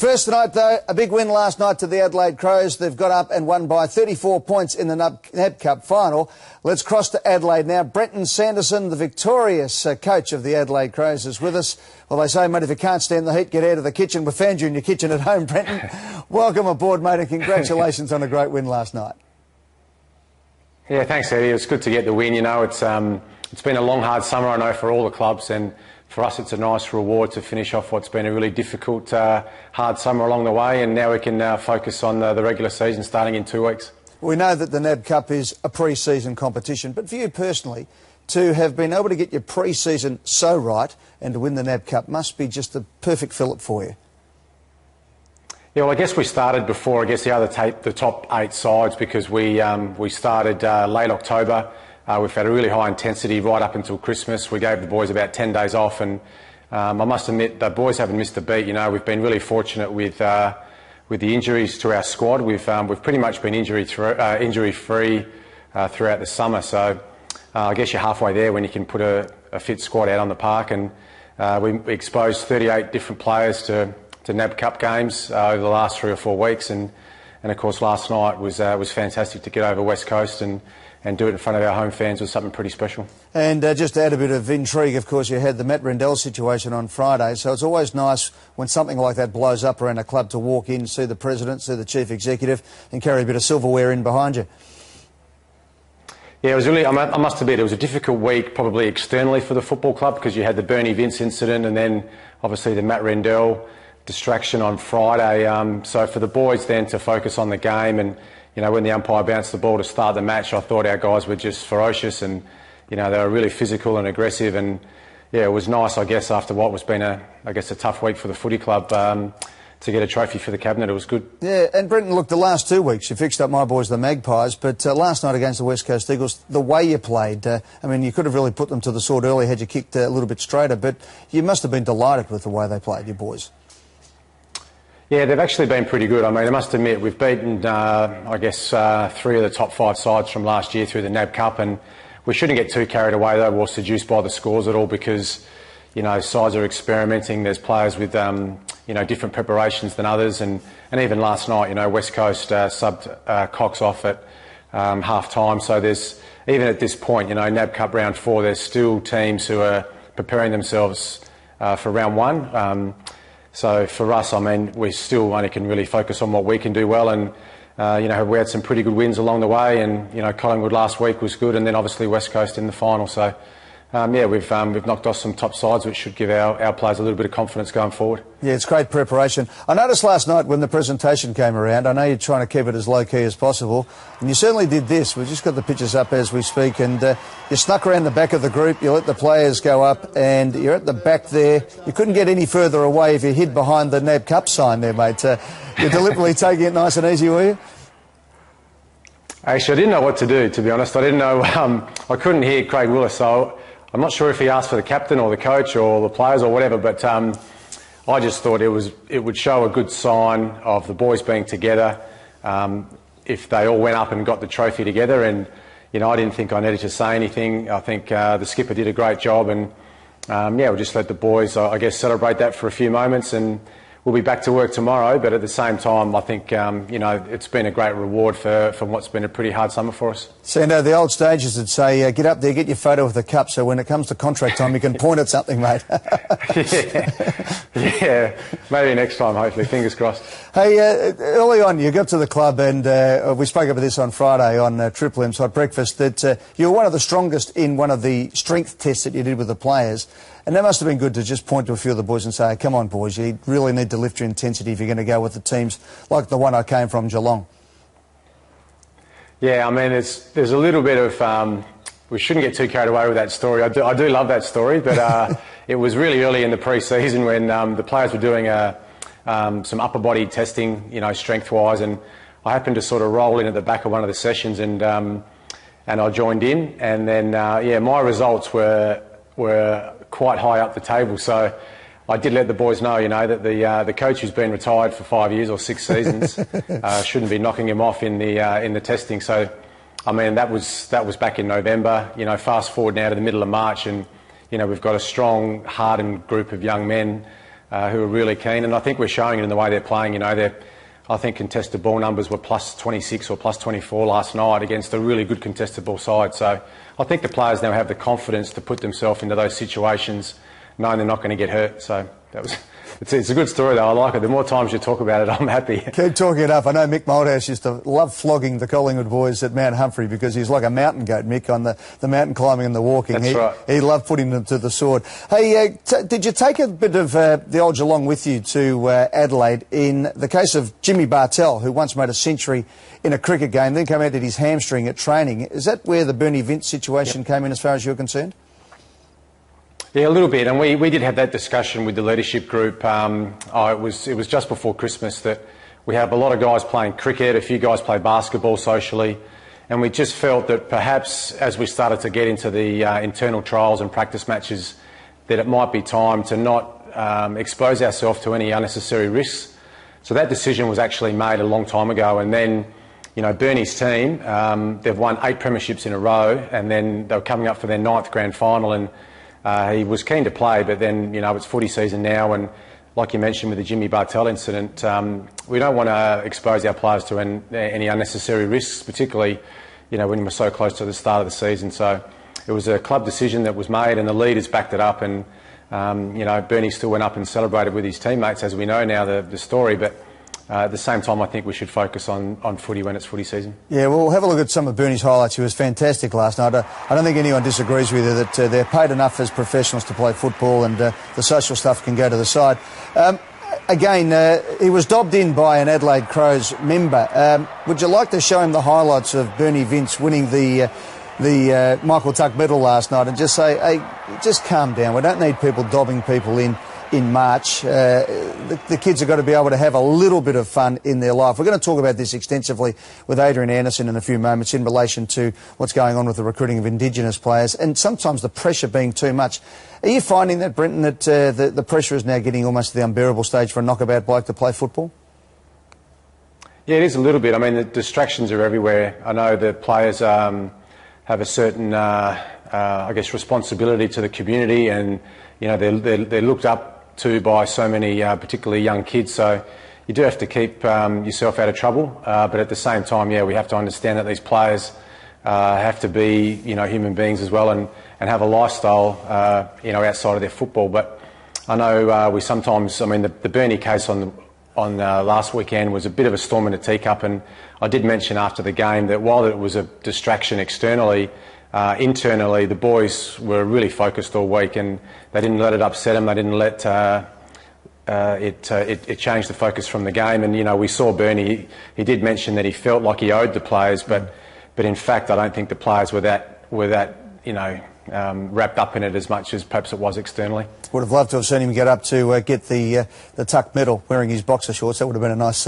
First tonight, though, a big win last night to the Adelaide Crows. They've got up and won by 34 points in the NAB Cup final. Let's cross to Adelaide now. Brenton Sanderson, the victorious coach of the Adelaide Crows, is with us. Well, they say, mate, if you can't stand the heat, get out of the kitchen. We found you in your kitchen at home, Brenton. Welcome aboard, mate, and congratulations on a great win last night. Yeah, thanks, Eddie. It's good to get the win. You know, it's been a long, hard summer, I know, for all the clubs, and for us it's a nice reward to finish off what's been a really difficult, hard summer along the way, and now we can focus on the regular season starting in 2 weeks. We know that the NAB Cup is a pre-season competition, but for you personally, to have been able to get your pre-season so right and to win the NAB Cup must be just the perfect fillip for you. Yeah, well, I guess we started before, the top 8 sides, because we started late October. We've had a really high intensity right up until Christmas. We gave the boys about 10 days off, and I must admit the boys haven't missed a beat. You know, we've been really fortunate with the injuries to our squad. We've pretty much been injury-free throughout the summer. So I guess you're halfway there when you can put a fit squad out on the park, and we exposed 38 different players to NAB Cup games over the last 3 or 4 weeks, and of course last night was fantastic to get over West Coast and do it in front of our home fans was something pretty special. And just to add a bit of intrigue, of course, you had the Matt Rendell situation on Friday, so it's always nice when something like that blows up around a club to walk in, see the president, see the chief executive, and carry a bit of silverware in behind you. Yeah, it was really, I must admit, it was a difficult week probably externally for the football club, because you had the Bernie Vince incident and then obviously the Matt Rendell distraction on Friday. So for the boys then to focus on the game, and you know, when the umpire bounced the ball to start the match, I thought our guys were just ferocious, and you know, they were really physical and aggressive, and yeah, it was nice, I guess, after what was been a tough week for the footy club, to get a trophy for the cabinet. It was good. Yeah, and Brenton, look, the last 2 weeks you fixed up my boys, the Magpies, but last night against the West Coast Eagles, the way you played, I mean, you could have really put them to the sword early had you kicked a little bit straighter, but you must have been delighted with the way they played, your boys. Yeah, they've actually been pretty good. I mean, I must admit, we've beaten, 3 of the top 5 sides from last year through the NAB Cup, and we shouldn't get too carried away, though, or seduced by the scores at all, because, you know, sides are experimenting. There's players with, different preparations than others, and even last night, you know, West Coast subbed Cox off at half-time, so there's, even at this point, you know, NAB Cup round 4, there's still teams who are preparing themselves for round 1. So for us, I mean, we still only can really focus on what we can do well, and we had some pretty good wins along the way, and you know, Collingwood last week was good, and then obviously West Coast in the final. So we've knocked off some top sides, which should give our players a little bit of confidence going forward. Yeah, it's great preparation. I noticed last night when the presentation came around, I know you're trying to keep it as low-key as possible, and you certainly did this. We've just got the pictures up as we speak, and you snuck around the back of the group, you let the players go up, and you're at the back there. You couldn't get any further away if you hid behind the NAB Cup sign there, mate. You're deliberately taking it nice and easy, were you? Actually, I didn't know what to do, to be honest. I didn't know, I couldn't hear Craig Willis, so I'm not sure if he asked for the captain or the coach or the players or whatever, but I just thought it would show a good sign of the boys being together if they all went up and got the trophy together. And you know, I didn't think I needed to say anything. I think the skipper did a great job, and we'll just let the boys, I guess, celebrate that for a few moments, and we'll be back to work tomorrow. But at the same time, I think it's been a great reward for what's been a pretty hard summer for us. Sando, the old stagers would say, get up there, get your photo with the cup, so when it comes to contract time, you can point at something, mate. yeah, maybe next time, hopefully, fingers crossed. Hey, early on, you got to the club, and we spoke about this on Friday on Triple M's Hot Breakfast, that you were one of the strongest in one of the strength tests that you did with the players. And that must have been good to just point to a few of the boys and say, come on, boys, you really need to lift your intensity if you're going to go with the teams like the one I came from, Geelong. Yeah, I mean, there's a little bit of... we shouldn't get too carried away with that story. I do love that story, but it was really early in the pre-season when the players were doing some upper body testing, you know, strength-wise, and I happened to sort of roll in at the back of one of the sessions, and I joined in, and then, my results were quite high up the table, so I did let the boys know, you know, that the coach who's been retired for 5 years or 6 seasons shouldn't be knocking him off in the testing. So, I mean, that was back in November. You know, fast forward now to the middle of March, and you know, we've got a strong, hardened group of young men who are really keen, and I think we're showing it in the way they're playing. You know, I think contested ball numbers were plus 26 or plus 24 last night against a really good contested ball side. So I think the players now have the confidence to put themselves into those situations, knowing they're not going to get hurt. So it's a good story though. I like it. The more times you talk about it, I'm happy. Keep talking it up. I know Mick Malthouse used to love flogging the Collingwood boys at Mount Humphrey because he's like a mountain goat, Mick, on the mountain climbing and the walking. That's right. He loved putting them to the sword. Hey, did you take a bit of the old Geelong with you to Adelaide in the case of Jimmy Bartell, who once made a century in a cricket game, then came out at his hamstring at training? Is that where the Bernie Vince situation came in as far as you're concerned? Yeah, a little bit, and we did have that discussion with the leadership group. It was just before Christmas that we have a lot of guys playing cricket, a few guys play basketball socially, and we just felt that perhaps as we started to get into the internal trials and practice matches, that it might be time to not expose ourselves to any unnecessary risks. So that decision was actually made a long time ago, and then, you know, Bernie's team, they've won 8 premierships in a row, and then they were coming up for their 9th grand final, and he was keen to play, but then, you know, it's footy season now, and like you mentioned with the Jimmy Bartell incident, we don't want to expose our players to any unnecessary risks, particularly, you know, when we're so close to the start of the season. So it was a club decision that was made, and the leaders backed it up, and, you know, Bernie still went up and celebrated with his teammates, as we know now the story, but at the same time, I think we should focus on footy when it's footy season. Yeah, well, we'll have a look at some of Bernie's highlights. He was fantastic last night. I don't think anyone disagrees with you that they're paid enough as professionals to play football, and the social stuff can go to the side. Again, he was dobbed in by an Adelaide Crows member. Would you like to show him the highlights of Bernie Vince winning the Michael Tuck medal last night and just say, hey, just calm down. We don't need people dobbing people in March. The kids have got to be able to have a little bit of fun in their life. We're going to talk about this extensively with Adrian Anderson in a few moments in relation to what's going on with the recruiting of Indigenous players and sometimes the pressure being too much. Are you finding that, Brenton, that the pressure is now getting almost to the unbearable stage for a knockabout bloke to play football? Yeah, it is a little bit. I mean, the distractions are everywhere. I know the players have a certain, I guess, responsibility to the community, and, you know, they're looked up to by so many particularly young kids, so you do have to keep yourself out of trouble, but at the same time, yeah, we have to understand that these players have to be, you know, human beings as well, and have a lifestyle, you know, outside of their football. But I know we sometimes, I mean, the Bernie case on last weekend was a bit of a storm in a teacup, and I did mention after the game that while it was a distraction externally, internally, the boys were really focused all week, and they didn't let it upset them. They didn't let it change the focus from the game. And, you know, we saw Bernie. He did mention that he felt like he owed the players, but in fact, I don't think the players were that you know, wrapped up in it as much as perhaps it was externally. Would have loved to have seen him get up to get the Tuck medal wearing his boxer shorts. That would have been a nice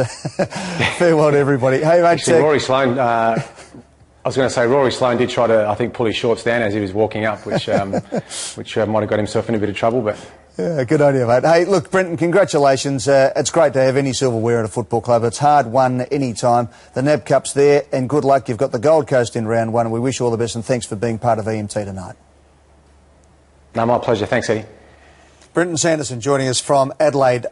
farewell to everybody. Hey, mate. Actually, Rory Sloane. I was going to say Rory Sloane did try to, I think, pull his shorts down as he was walking up, which might have got himself in a bit of trouble. But yeah, good on you, mate. Hey, look, Brenton, congratulations. It's great to have any silverware at a football club. It's hard won any time. The NAB Cup's there, and good luck. You've got the Gold Coast in round 1, and we wish you all the best, and thanks for being part of EMT tonight. No, my pleasure. Thanks, Eddie. Brenton Sanderson joining us from Adelaide.